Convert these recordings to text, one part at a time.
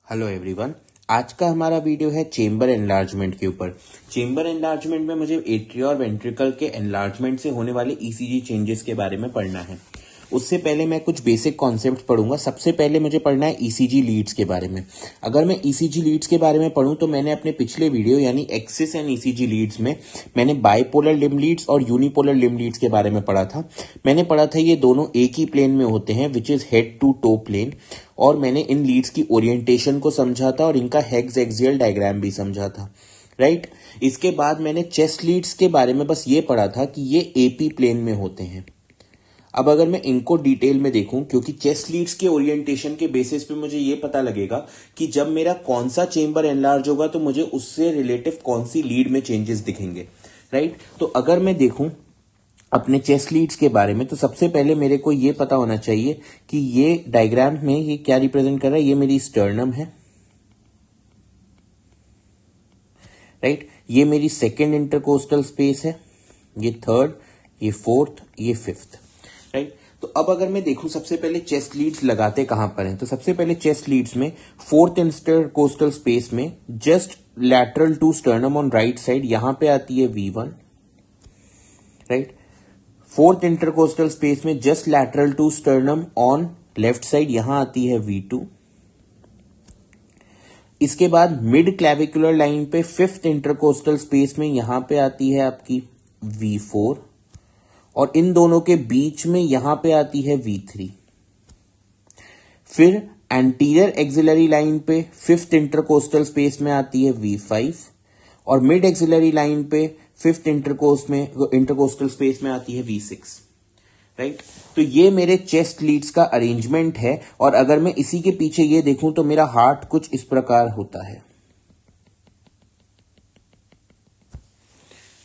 Hello everyone. आज का हमारा वीडियो है चेम्बर एनलार्जमेंट के ऊपर। चेम्बर एनलार्जमेंट में मुझे एट्रिया और वेंट्रिकल के एनलार्जमेंट से होने वाले ईसीजी चेंजेस के बारे में पढ़ना है। उससे पहले मैं कुछ बेसिक कॉन्सेप्ट पढ़ूंगा। सबसे पहले मुझे पढ़ना है ईसीजी लीड्स के बारे में। अगर मैं ईसीजी लीड्स के बारे में पढ़ूं तो मैंने अपने पिछले वीडियो यानी एक्सिस एंड ईसीजी लीड्स में मैंने बाइपोलर लिम्ब लीड्स और यूनिपोलर लिम्ब लीड्स के बारे में पढ़ा था। मैंने पढ़ा था ये दोनों एक ही प्लेन में होते हैं which is head to toe plane, और मैंने इन लीड्स की ओरिएंटेशन को समझा था और इनका हेक्साएक्सियल डायग्राम भी समझा था। राइट। इसके बाद मैंने चेस्ट लीड्स के बारे में बस ये पढ़ा था कि ये एपी प्लेन में होते हैं। अब अगर मैं इनको डिटेल में देखूं, क्योंकि चेस्ट लीड्स के ओरिएंटेशन के बेसिस पे मुझे ये पता लगेगा कि जब मेरा कौन सा चेंबर एनलार्ज होगा तो मुझे उससे रिलेटिव कौन सी लीड में चेंजेस दिखेंगे। राइट। तो अगर मैं देखूं अपने चेस्ट लीड्स के बारे में तो सबसे पहले मेरे को ये पता होना चाहिए कि ये डायग्राम में ये क्या रिप्रेजेंट कर रहा है। ये मेरी स्टर्नम है। राइट। ये मेरी सेकेंड इंटरकोस्टल स्पेस है, ये थर्ड, ये फोर्थ, ये फिफ्थ। राइट। तो अब अगर मैं देखूं सबसे पहले चेस्ट लीड्स लगाते कहां पर हैं, तो सबसे पहले चेस्ट लीड्स में फोर्थ इंटरकोस्टल स्पेस में just lateral to sternum on right side यहां पे आती है V1। Right. Fourth intercostal space में just lateral to sternum on left side यहां आती है V2। इसके बाद मिड क्लैविकुलर लाइन पे फिफ्थ इंटरकोस्टल स्पेस में यहां पे आती है आपकी V4, और इन दोनों के बीच में यहां पे आती है V3। फिर एंटीरियर एक्सिलरी लाइन पे फिफ्थ इंटरकोस्टल स्पेस में आती है V5, और मिड एक्सिलरी लाइन पे फिफ्थ इंटरकोस्टल स्पेस में आती है V6। राइट। तो ये मेरे चेस्ट लीड्स का अरेंजमेंट है, और अगर मैं इसी के पीछे ये देखूं तो मेरा हार्ट कुछ इस प्रकार होता है।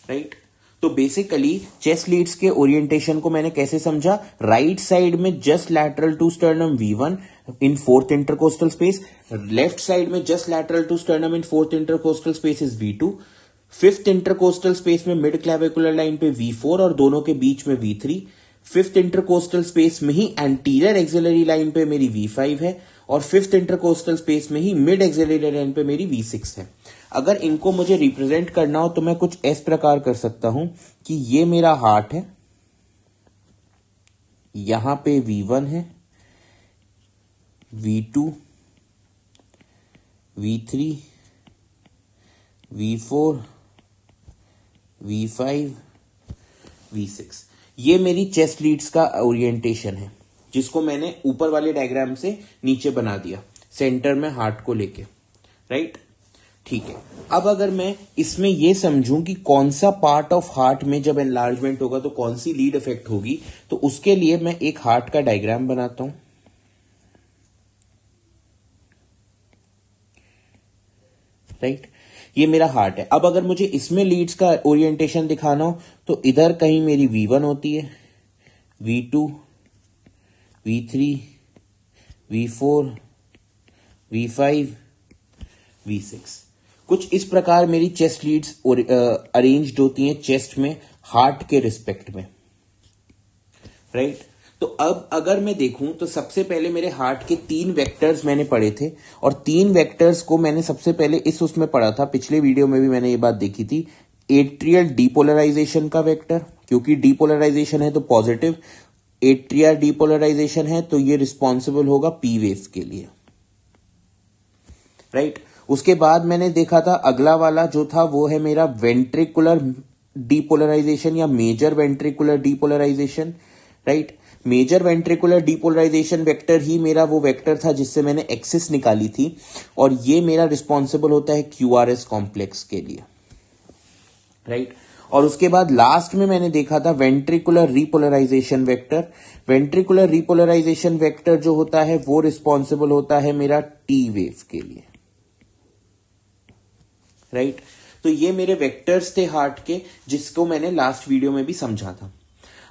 राइट। तो बेसिकली चेस्ट लीड्स के ओरिएंटेशन को मैंने कैसे समझा, राइट साइड में just lateral to sternum V1 in fourth intercostal space, left side में just lateral to sternum in fourth intercostal space is V2, fifth intercostal space में mid clavicular line पे V4 और दोनों के बीच में V3, फिफ्थ इंटरकोस्टल स्पेस में ही anterior axillary line पे मेरी V5 है, और फिफ्थ इंटरकोस्टल स्पेस में ही मिड एक्सिलरी लाइन पे मेरी V6 है। अगर इनको मुझे रिप्रेजेंट करना हो तो मैं कुछ इस प्रकार कर सकता हूं कि ये मेरा हार्ट है, यहां पे V1 है, V2, V3, V4, V5, V6। ये मेरी चेस्ट लीड्स का ओरिएंटेशन है, जिसको मैंने ऊपर वाले डायग्राम से नीचे बना दिया सेंटर में हार्ट को लेके। राइट। ठीक है। अब अगर मैं इसमें यह समझूं कि कौन सा पार्ट ऑफ हार्ट में जब एनलार्जमेंट होगा तो कौन सी लीड इफेक्ट होगी, तो उसके लिए मैं एक हार्ट का डायग्राम बनाता हूं। राइट। ये मेरा हार्ट है। अब अगर मुझे इसमें लीड्स का ओरिएंटेशन दिखाना हो तो इधर कहीं मेरी V1 होती है, V2, V3, V4, V5, V6। कुछ इस प्रकार मेरी चेस्ट लीड्स अरेंज्ड होती हैं चेस्ट में हार्ट के रिस्पेक्ट में। राइट। तो अब अगर मैं देखूं तो सबसे पहले मेरे हार्ट के 3 वेक्टर्स मैंने पढ़े थे, और 3 वेक्टर्स को मैंने सबसे पहले उसमें पढ़ा था। पिछले वीडियो में भी मैंने ये बात देखी थी। एट्रियल डीपोलराइजेशन का वेक्टर, क्योंकि डीपोलराइजेशन है तो पॉजिटिव, एट्रिया डीपोलराइजेशन है तो ये रिस्पॉन्सिबल होगा पी वेव के लिए। राइट। उसके बाद मैंने देखा था अगला वाला जो था वो है मेरा वेंट्रिकुलर डीपोलराइजेशन या major ventricular depolarization. Right. Major ventricular depolarization vector ही मेरा वो वेक्टर था जिससे मैंने एक्सिस निकाली थी, और ये मेरा रिस्पॉन्सिबल होता है QRS कॉम्प्लेक्स के लिए। राइट। और उसके बाद लास्ट में मैंने देखा था ventricular repolarisation vector. Ventricular repolarisation vector जो होता है वो रिस्पॉन्सिबल होता है मेरा T वेव के लिए। राइट। तो ये मेरे वेक्टर्स थे हार्ट के, जिसको मैंने लास्ट वीडियो में भी समझा था।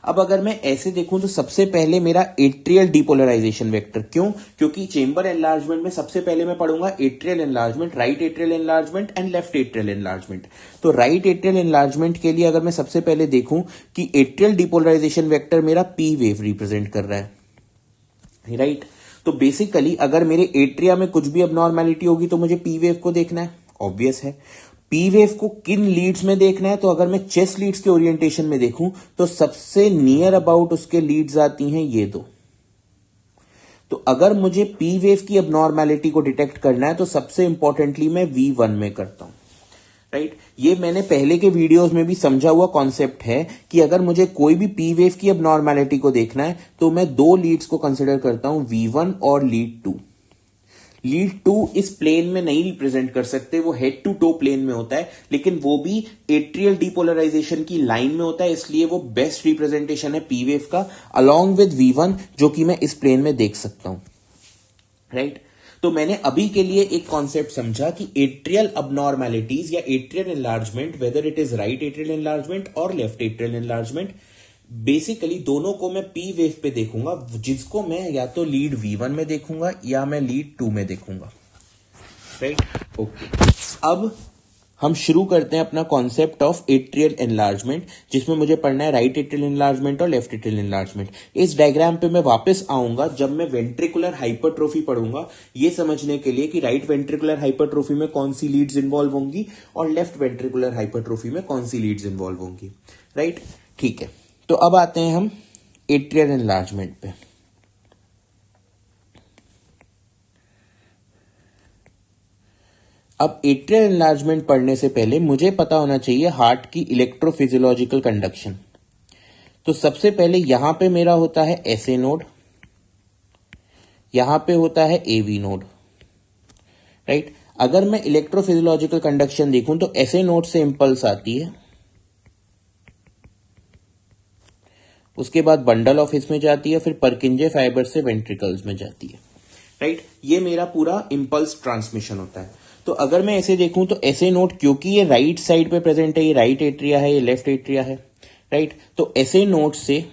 अब अगर मैं ऐसे देखूं तो सबसे पहले मेरा एट्रियल डीपोलराइजेशन वेक्टर, क्यों? क्योंकि चेंबर एनलार्जमेंट में सबसे पहले मैं पढ़ूंगा atrial enlargement, right atrial enlargement and left atrial enlargement. तो राइट एट्रियल एनलार्जमेंट के लिए अगर मैं सबसे पहले देखूं कि एट्रियल डीपोलराइजेशन वेक्टर मेरा पी वेव रिप्रेजेंट कर रहा है। राइट। तो बेसिकली अगर मेरे एट्रिया में कुछ भी अबनॉर्मैलिटी होगी तो मुझे पी वेव को देखना है, ऑब्वियस है। पी वेव को किन लीड्स में देखना है, तो अगर मैं चेस्ट लीड्स के ओरिएंटेशन में देखूं तो सबसे नियर अबाउट उसके लीड्स आती हैं ये दो। तो अगर मुझे पी वेव की अबनॉर्मैलिटी को डिटेक्ट करना है तो सबसे इंपॉर्टेंटली मैं V1 में करता हूं, राइट। ये मैंने पहले के वीडियोस में भी समझा हुआ कॉन्सेप्ट है कि अगर मुझे कोई भी पी वेव की अबनॉर्मैलिटी को देखना है तो मैं दो लीड्स को कंसिडर करता हूं, V1 और लीड 2। लीड 2 इस प्लेन में नहीं रिप्रेजेंट कर सकते, वो हेड टू टो प्लेन में होता है, लेकिन वो भी एट्रियल डीपोलराइजेशन की लाइन में होता है, इसलिए वो बेस्ट रिप्रेजेंटेशन है पी वेव का, अलॉन्ग विद V1 जो कि मैं इस प्लेन में देख सकता हूं, राइट। तो मैंने अभी के लिए एक कॉन्सेप्ट समझा कि एट्रियल अबनॉर्मैलिटीज या atrial enlargement, whether it is right atrial enlargement और लेफ्ट एट्रियल एनलार्जमेंट, बेसिकली दोनों को मैं पी वेव पे देखूंगा, जिसको मैं या तो लीड V1 में देखूंगा या मैं लीड 2 में देखूंगा, राइट। ओके, अब हम शुरू करते हैं अपना कॉन्सेप्ट ऑफ एट्रियल एनलार्जमेंट, जिसमें मुझे पढ़ना है राइट एट्रियल एनलार्जमेंट और लेफ्ट एट्रियल एनलार्जमेंट। इस डायग्राम पे मैं वापस आऊंगा जब मैं वेंट्रिकुलर हाइपरट्रोफी पढ़ूंगा, ये समझने के लिए कि राइट वेंट्रिकुलर हाइपरट्रोफी में कौन सी लीड्स इन्वॉल्व होंगी और लेफ्ट वेंट्रिकुलर हाइपरट्रोफी में कौन सी लीड्स इन्वॉल्व होंगी, राइट। ठीक है, तो अब आते हैं हम एट्रियल एनलार्जमेंट पे। अब एट्रियल एनलार्जमेंट पढ़ने से पहले मुझे पता होना चाहिए हार्ट की इलेक्ट्रोफिजियोलॉजिकल कंडक्शन। तो सबसे पहले यहां पे मेरा होता है एसए नोड, यहां पे होता है एवी नोड, राइट। अगर मैं इलेक्ट्रोफिजियोलॉजिकल कंडक्शन देखूं तो एसए नोड से इंपल्स आती है, उसके बाद बंडल ऑफ हिस में जाती है, फिर परकिंजे फाइबर से वेंट्रिकल्स में जाती है, राइट। ये मेरा पूरा इंपल्स ट्रांसमिशन होता है। तो अगर मैं ऐसे देखूं तो ऐसे नोट, क्योंकि ये राइट साइड पे प्रेजेंट है, ये राइट एट्रिया है, ये लेफ्ट एट्रिया है, राइट। तो ऐसे नोट से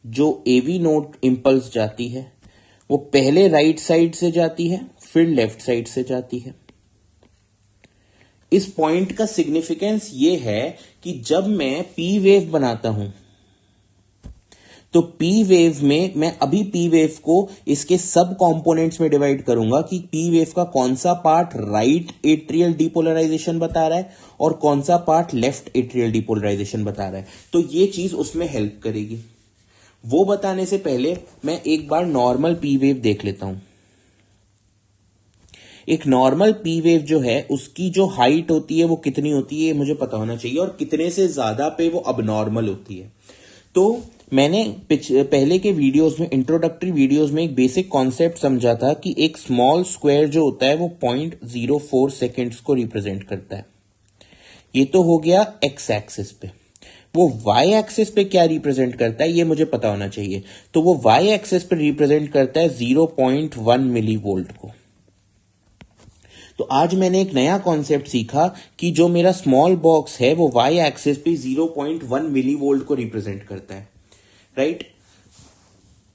जो एवी नोट इंपल्स जाती है वो पहले राइट साइड से जाती है, फिर लेफ्ट साइड से जाती है। इस पॉइंट का सिग्निफिकेंस ये है कि जब मैं पी वेव बनाता हूं तो पी वेव में मैं अभी पी वेव को इसके सब कंपोनेंट्स में डिवाइड करूंगा कि पी वेव का कौन सा पार्ट राइट एट्रियल डिपोलराइजेशन बता रहा है और कौन सा पार्ट लेफ्ट एट्रियल डिपोलराइजेशन बता रहा है। तो ये चीज उसमें हेल्प करेगी। वो बताने से पहले मैं एक बार नॉर्मल पी वेव देख लेता हूं। एक नॉर्मल पी वेव जो है उसकी जो हाइट होती है वो कितनी होती है मुझे पता होना चाहिए, और कितने से ज्यादा पे वो अबनॉर्मल होती है। तो मैंने पहले के वीडियोस में, इंट्रोडक्टरी वीडियोस में एक बेसिक कॉन्सेप्ट समझा था कि एक स्मॉल स्क्वायर जो होता है वो 0.04 सेकेंड्स को रिप्रेजेंट करता है। ये तो हो गया एक्स एक्सिस पे। वो वाई एक्सिस पे क्या रिप्रेजेंट करता है ये मुझे पता होना चाहिए। तो वो वाई एक्सिस पे रिप्रेजेंट करता है 0.1 मिली वोल्ट को। तो आज मैंने एक नया कॉन्सेप्ट सीखा कि जो मेरा स्मॉल बॉक्स है वो वाई एक्सिस पे 0.1 मिली वोल्ट को रिप्रेजेंट करता है, राइट।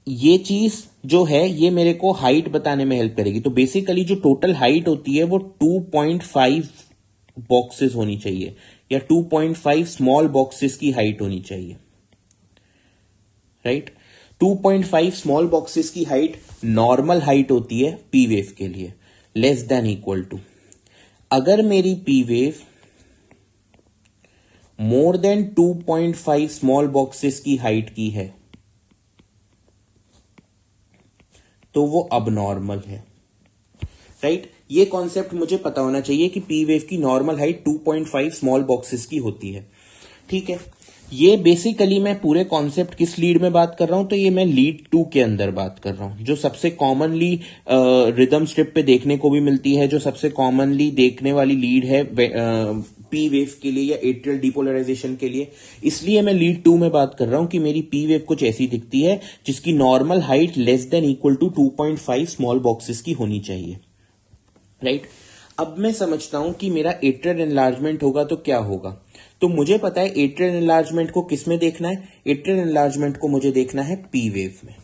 ये चीज जो है ये मेरे को हाइट बताने में हेल्प करेगी। तो बेसिकली जो टोटल हाइट होती है वो 2.5 बॉक्सेस होनी चाहिए, या 2.5 स्मॉल बॉक्सेस की हाइट होनी चाहिए, राइट। 2.5 स्मॉल बॉक्सेस की हाइट नॉर्मल हाइट होती है पी वेव के लिए, लेस देन इक्वल टू। अगर मेरी P wave more than 2.5 small boxes की हाइट की है तो वो अबनॉर्मल है, राइट। ये कॉन्सेप्ट मुझे पता होना चाहिए कि पी वेव की नॉर्मल हाइट 2.5 स्मॉल बॉक्सेस की होती है, ठीक है। ये बेसिकली मैं पूरे कॉन्सेप्ट किस लीड में बात कर रहा हूं, तो ये मैं लीड 2 के अंदर बात कर रहा हूं, जो सबसे कॉमनली रिदम स्ट्रिप पे देखने को भी मिलती है, जो सबसे कॉमनली देखने वाली लीड है पी वेव के लिए या एट्रियल डिपोलराइजेशन के लिए। इसलिए मैं लीड 2 में बात कर रहा हूं कि मेरी पी वेव कुछ ऐसी दिखती है जिसकी normal height less than equal to 2.5 small boxes की होनी चाहिए, राइट। अब मैं समझता हूं कि मेरा एट्रियल एनलार्जमेंट होगा तो क्या होगा। तो मुझे पता है एट्रियल एनलार्जमेंट को किस में देखना है। एट्रियल एनलार्जमेंट को मुझे देखना है पी वेव में।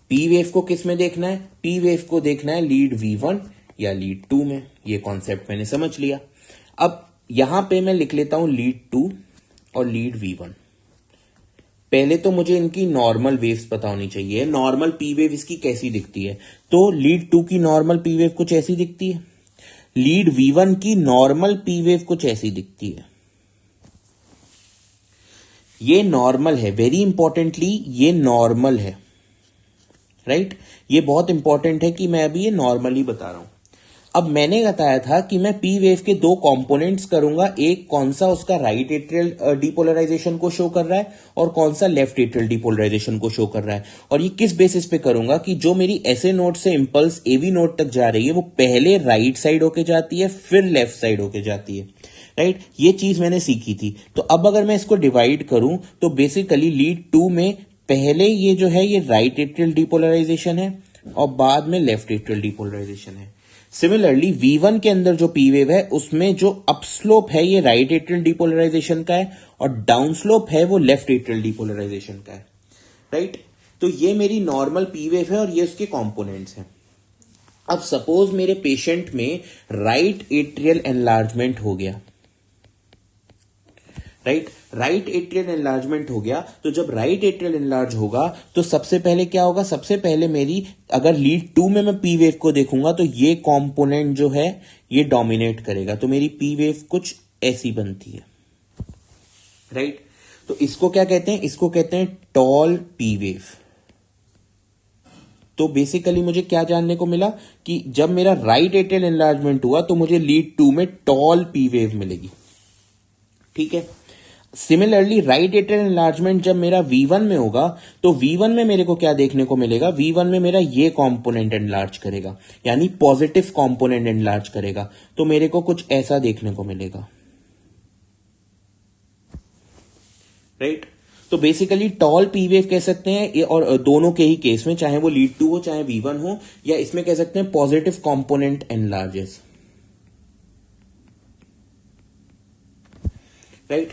पी वेव को किस में देखना है, पी वेव को देखना है लीड V1 या लीड 2 में। ये कॉन्सेप्ट मैंने समझ लिया। अब यहां पे मैं लिख लेता हूं लीड 2 और लीड V1। पहले तो मुझे इनकी नॉर्मल वेव्स पता होनी चाहिए। नॉर्मल पी वेव इसकी कैसी दिखती है, तो लीड 2 की नॉर्मल पी वेव कुछ ऐसी दिखती है, लीड V1 की नॉर्मल पी वेव कुछ ऐसी दिखती है। ये नॉर्मल है, वेरी इंपॉर्टेंटली ये नॉर्मल है, राइट। ये बहुत इंपॉर्टेंट है कि मैं अभी ये नॉर्मली बता रहा हूं। अब मैंने बताया था कि मैं पी वेव के दो कंपोनेंट्स करूंगा, एक कौन सा उसका राइट एट्रियल डिपोलराइजेशन को शो कर रहा है और कौन सा लेफ्ट एट्रियल डिपोलराइजेशन को शो कर रहा है। और ये किस बेसिस पे करूंगा कि जो मेरी ऐसे नोड से इंपल्स एवी नोड तक जा रही है वो पहले राइट साइड होके जाती है फिर लेफ्ट साइड होके जाती है, राइट। ये चीज मैंने सीखी थी। तो अब अगर मैं इसको डिवाइड करूं तो बेसिकली लीड 2 में पहले ये जो है ये राइट एट्रियल डिपोलराइजेशन है और बाद में लेफ्ट एट्रियल डिपोलराइजेशन है। सिमिलरली V1 के अंदर जो पी वेव है उसमें जो अपस्लोप है ये राइट एट्रियल डिपोलराइजेशन का है और डाउन स्लोप है वो लेफ्ट एट्रियल डिपोलराइजेशन का है, राइट। तो ये मेरी नॉर्मल पी वेव है और ये उसके कंपोनेंट्स हैं। अब सपोज मेरे पेशेंट में राइट एट्रियल एनलार्जमेंट हो गया, राइट एट्रियल एनलार्जमेंट हो गया। तो जब राइट एट्रियल एनलार्ज होगा तो सबसे पहले क्या होगा, सबसे पहले मेरी अगर लीड 2 में मैं पी वेव को देखूंगा तो ये कंपोनेंट जो है ये डोमिनेट करेगा, तो मेरी पी वेव कुछ ऐसी बनती है, राइट। तो इसको क्या कहते हैं, इसको कहते हैं टॉल पी वेव। तो बेसिकली मुझे क्या जानने को मिला कि जब मेरा राइट एट्रियल एनलार्जमेंट हुआ तो मुझे लीड 2 में टॉल पी वेव मिलेगी, ठीक है। सिमिलरली राइट एट्रियल एनलार्जमेंट जब मेरा V1 में होगा तो V1 में मेरे को क्या देखने को मिलेगा, V1 में मेरा ये कंपोनेंट एनलार्ज करेगा, यानी पॉजिटिव कंपोनेंट एनलार्ज करेगा, तो मेरे को कुछ ऐसा देखने को मिलेगा, राइट। तो बेसिकली टॉल पी वेव कह सकते हैं, और दोनों के ही केस में, चाहे वो लीड 2 हो चाहे V1 हो, या इसमें कह सकते हैं पॉजिटिव कंपोनेंट एनलार्जेस, राइट।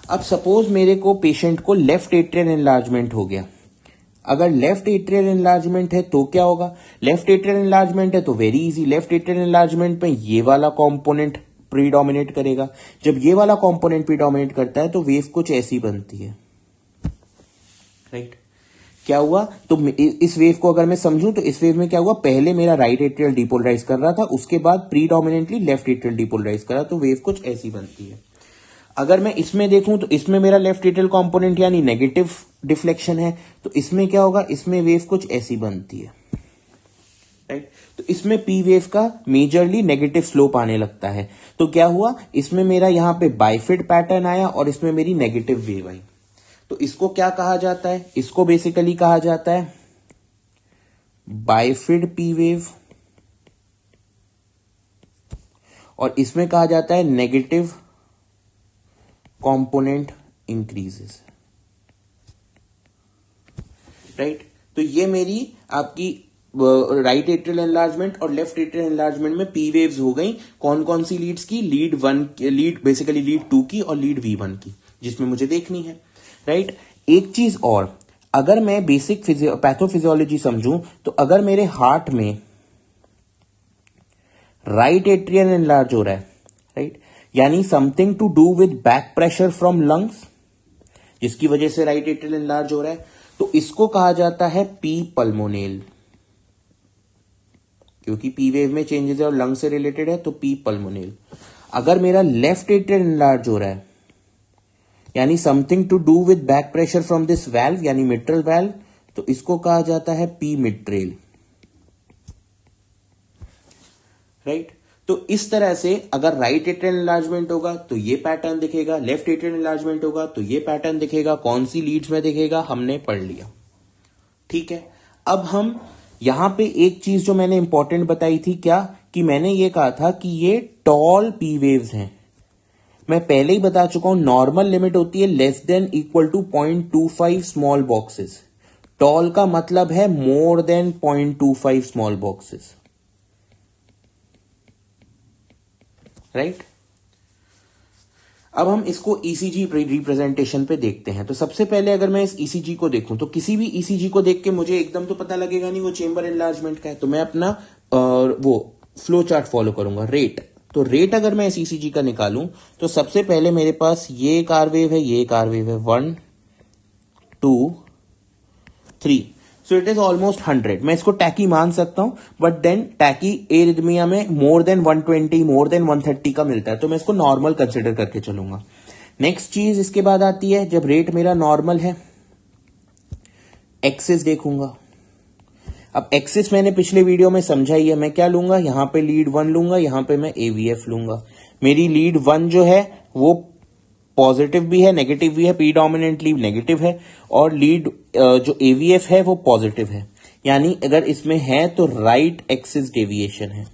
अब सपोज मेरे को पेशेंट को लेफ्ट एट्रियल एनलार्जमेंट हो गया। अगर लेफ्ट एट्रियल एनलार्जमेंट है तो क्या होगा, लेफ्ट एट्रियल एनलार्जमेंट है तो very easy, left atrial enlargement में ये वाला कंपोनेंट प्रीडोमिनेट करेगा। जब ये वाला कंपोनेंट प्रीडोमिनेट करता है तो वेव कुछ ऐसी बनती है, राइट। क्या हुआ, तो इस वेव को अगर मैं समझूं तो इस वेव में क्या हुआ, पहले मेरा राइट एट्रियल डिपोलराइज कर रहा था, उसके बाद प्रीडोमिनेंटली लेफ्ट एट्रियल डिपोलराइज करा, तो वेव कुछ ऐसी बनती है। अगर मैं इसमें देखूं तो इसमें मेरा लेफ्ट एट्रियल कंपोनेंट यानी नेगेटिव डिफ्लेक्शन है, तो इसमें क्या होगा, इसमें वेव कुछ ऐसी बनती है, राइट। तो इसमें पी वेव का मेजरली नेगेटिव स्लोप आने लगता है। तो क्या हुआ, इसमें मेरा यहां पे बाइफिड पैटर्न आया और इसमें मेरी नेगेटिव वेव आई। तो इसको क्या कहा जाता है, इसको बेसिकली कहा जाता है बाइफिड पी वेव, और इसमें कहा जाता है नेगेटिव कंपोनेंट इंक्रीजेस, राइट। तो ये मेरी आपकी राइट एट्रियल एनलार्जमेंट और लेफ्ट एट्रियल एनलार्जमेंट में पी वेव्स हो गई। कौन कौन सी लीड्स की, लीड बेसिकली लीड 2 की और लीड V1 की, जिसमें मुझे देखनी है, राइट। एक चीज और, अगर मैं बेसिक पैथोफिजियोलॉजी समझूं तो अगर मेरे हार्ट में राइट एट्रियल एनलार्ज हो रहा है, राइट, यानी something to do with back pressure from lungs, जिसकी वजह से राइट एट्रियल एनलार्ज हो रहा है, तो इसको कहा जाता है पी पल्मोनेल, क्योंकि पी वेव में चेंजेस है और लंग से रिलेटेड है, तो पी पल्मोनेल। अगर मेरा लेफ्ट एट्रियल एनलार्ज हो रहा है यानी something to do with back pressure from this valve यानी मिट्रल वाल्व, तो इसको कहा जाता है पी मिट्रेल, राइट। तो इस तरह से अगर राइट एट्रियल एनलार्जमेंट होगा तो ये पैटर्न दिखेगा, लेफ्ट एट्रियल एनलार्जमेंट होगा तो ये पैटर्न दिखेगा। कौन सी लीड्स में दिखेगा हमने पढ़ लिया, ठीक है। अब हम यहां पे एक चीज जो मैंने इंपॉर्टेंट बताई थी, क्या कि मैंने ये कहा था कि ये टॉल पी वेव्स हैं। मैं पहले ही बता चुका हूं, नॉर्मल लिमिट होती है less than equal to 0.25 small boxes, tall का मतलब है more than 0.25 small boxes, right. अब हम इसको ईसीजी रिप्रेजेंटेशन पे देखते हैं। तो सबसे पहले अगर मैं इस ईसीजी को देखूं तो किसी भी ईसीजी को देख के मुझे एकदम तो पता लगेगा नहीं वो चेंबर एनलार्जमेंट का है, तो मैं अपना वो फ्लो चार्ट फॉलो करूंगा। रेट, तो रेट अगर मैं इस ईसीजी का निकालूं तो सबसे पहले मेरे पास ये एक आर वेव है, ये एक आर वेव है, 1 2 3, सो इट इज ऑलमोस्ट 100। मैं इसको टैकी मान सकता हूं, बट देन टैकी एरिथमिया में मोर देन 120 मोर देन 130 का मिलता है, तो मैं इसको नॉर्मल कंसिडर करके चलूंगा। नेक्स्ट चीज इसके बाद आती है, जब रेट मेरा नॉर्मल है, एक्सिस देखूंगा। अब एक्सिस मैंने पिछले वीडियो में समझा ही है, मैं क्या लूंगा, यहां पे लीड 1 लूंगा, यहां पे मैं एवीएफ लूंगा। मेरी लीड 1 जो है वो पॉजिटिव भी है नेगेटिव भी है, प्रीडोमिनेंटली नेगेटिव है, और लीड जो एवीएफ है वो पॉजिटिव है, यानी अगर इसमें है तो राइट एक्सिस डेविएशन है।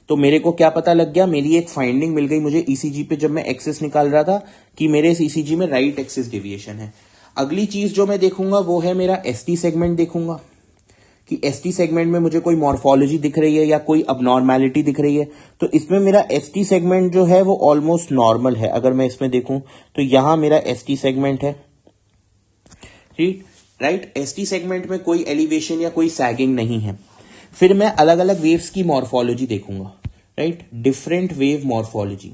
तो मेरे को क्या पता लग गया, मेरी एक फाइंडिंग मिल गई मुझे ईसीजी पे जब मैं एक्सिस निकाल रहा था, कि मेरे इस ईसीजी में राइट एक्सिस डेविएशन है। अगली चीज जो मैं देखूंगा वो है मेरा एसटी सेगमेंट देखूंगा, कि एसटी सेगमेंट में मुझे कोई मॉर्फोलॉजी दिख रही है या कोई अबनॉर्मैलिटी दिख रही है। तो इसमें मेरा एसटी सेगमेंट जो है वो ऑलमोस्ट नॉर्मल है। अगर मैं इसमें देखूं तो यहां मेरा एसटी सेगमेंट है, ठीक, राइट। एसटी सेगमेंट में कोई एलिवेशन या कोई सैगिंग नहीं है। फिर मैं अलग अलग वेव्स की मॉर्फोलॉजी देखूंगा, right, different wave morphology.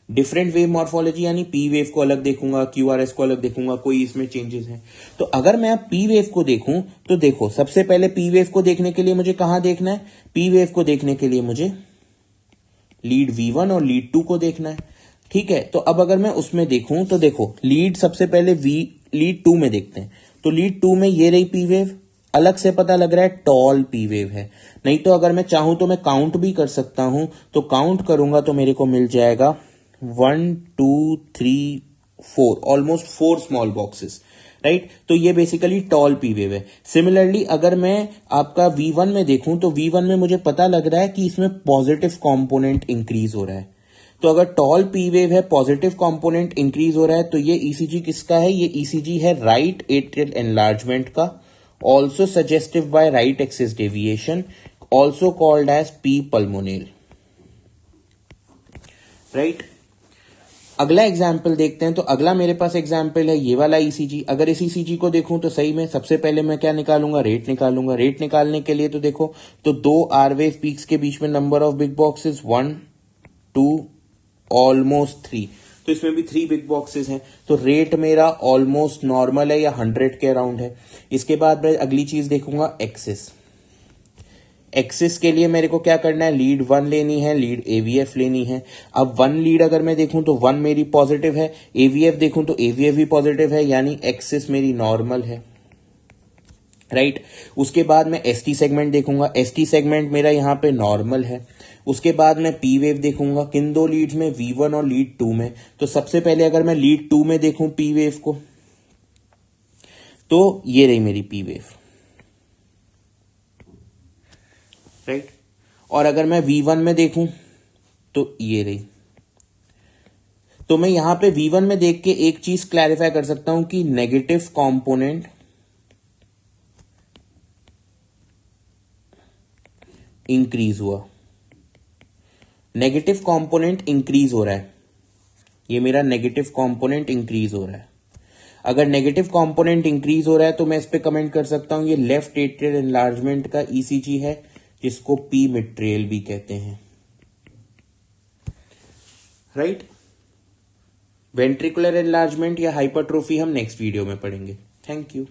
Different wave morphology यानी पी वेव को अलग देखूंगा, क्यूआरएस को अलग देखूंगा, कोई इसमें चेंजेस हैं। तो अगर मैं पी वेव को देखूं तो देखो, सबसे पहले पी वेव को देखने के लिए मुझे कहां देखना है, पी वेव को देखने के लिए मुझे लीड V1 और लीड 2 को देखना है, ठीक है। तो अब अगर मैं उसमें देखूं तो देखो, लीड सबसे पहले लीड 2 में देखते हैं। तो लीड 2 में ये रही पी वेव, अलग से पता लग रहा है टॉल पी वेव है। नहीं तो अगर मैं चाहूं तो मैं काउंट भी कर सकता हूं, तो काउंट करूंगा तो मेरे को मिल जाएगा 1 2 3 4, ऑलमोस्ट 4 स्मॉल बॉक्सेस, राइट। तो ये बेसिकली टॉल पी वेव है। सिमिलरली अगर मैं आपका V1 में देखूं तो V1 में मुझे पता लग रहा है कि इसमें पॉजिटिव कंपोनेंट इंक्रीज हो रहा है। तो अगर टॉल पी वेव है, पॉजिटिव कंपोनेंट इंक्रीज हो रहा है, तो ये ईसीजी किसका है, ये ईसीजी है राइट एट्रियल एनलार्जमेंट का, also suggestive by right axis deviation, also called as P pulmonale, right. अगला एग्जाम्पल देखते हैं। तो अगला मेरे पास एग्जाम्पल है ये वाला ईसीजी। अगर इस ईसीजी को देखूं तो सही में सबसे पहले मैं क्या निकालूंगा, रेट निकालूंगा। रेट निकालने के लिए तो देखो, तो 2 आर वेव पीक्स के बीच में number of big boxes 1 2 almost 3, तो इसमें भी 3 बिग बॉक्सेस हैं। तो रेट मेरा ऑलमोस्ट नॉर्मल है या 100 के अराउंड है। इसके बाद मैं अगली चीज देखूंगा एक्सिस। एक्सिस के लिए मेरे को क्या करना है, लीड 1 लेनी है, लीड एवीएफ लेनी है। अब 1 लीड अगर मैं देखूं तो 1 मेरी पॉजिटिव है, एवीएफ देखूं तो एवीएफ भी पॉजिटिव है, यानी एक्सिस मेरी नॉर्मल है, राइट। उसके बाद मैं एसटी सेगमेंट देखूंगा, एसटी सेगमेंट मेरा यहां पे नॉर्मल है। उसके बाद मैं पी वेव देखूंगा, किन 2 लीड्स में, V1 और लीड 2 में। तो सबसे पहले अगर मैं लीड 2 में देखूं पी वेव को, तो ये रही मेरी पी वेव, राइट। और अगर मैं V1 में देखूं तो ये रही। तो मैं यहां पे V1 में देख के एक चीज क्लैरिफाई कर सकता हूं कि नेगेटिव कंपोनेंट इंक्रीज हुआ, नेगेटिव कंपोनेंट इंक्रीज हो रहा है, ये मेरा नेगेटिव कंपोनेंट इंक्रीज हो रहा है। अगर नेगेटिव कंपोनेंट इंक्रीज हो रहा है तो मैं इस पे कमेंट कर सकता हूं ये लेफ्ट एट्रियल एनलार्जमेंट का ईसीजी है, जिसको पी मिट्रेल भी कहते हैं, राइट। वेंट्रिकुलर एनलार्जमेंट या हाइपरट्रोफी हम नेक्स्ट वीडियो में पढ़ेंगे। Thank you.